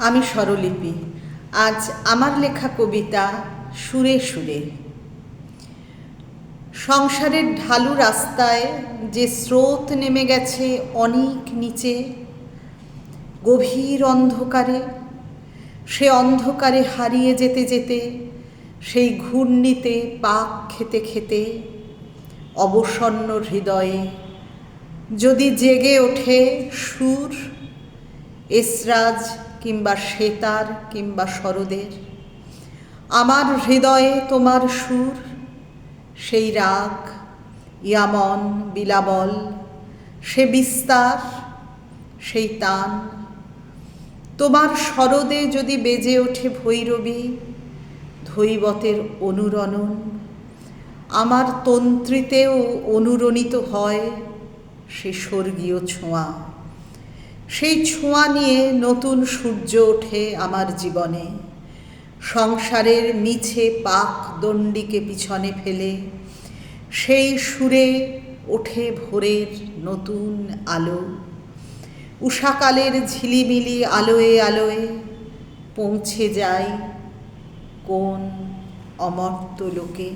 আমি স্বরলিপি। আজ আমার লেখা কবিতা সুরে সুরে। সংসারের ঢালু রাস্তায় যে স্রোত নেমে গেছে অনেক নিচে, গভীর অন্ধকারে, সে অন্ধকারে হারিয়ে যেতে যেতে, সেই ঘূর্ণিতে পাক খেতে খেতে, অবসন্ন হৃদয়ে যদি জেগে ওঠে সুর, এসরাজ কিংবা সেতার কিংবা শরদের, আমার হৃদয়ে তোমার সুর, সেই রাগ ইয়ামন বিলাবল, সে বিস্তার, সেই তান, তোমার শরদে যদি বেজে ওঠে ভৈরবী ধৈবতের অনুরণন, আমার তন্ত্রীতেও অনুরণিত হয় সে স্বর্গীয় ছোঁয়া। সেই ছোঁয়া নিয়ে নতুন সূর্য ওঠে আমার জীবনে, সংসারের মিছে পাক দণ্ডিকে পিছনে ফেলে, সেই সুরে ওঠে ভোরের নতুন আলো। উষাকালের ঝিলিমিলি আলোয় আলোয় পৌঁছে যায় কোন অমর্ত্য লোকে।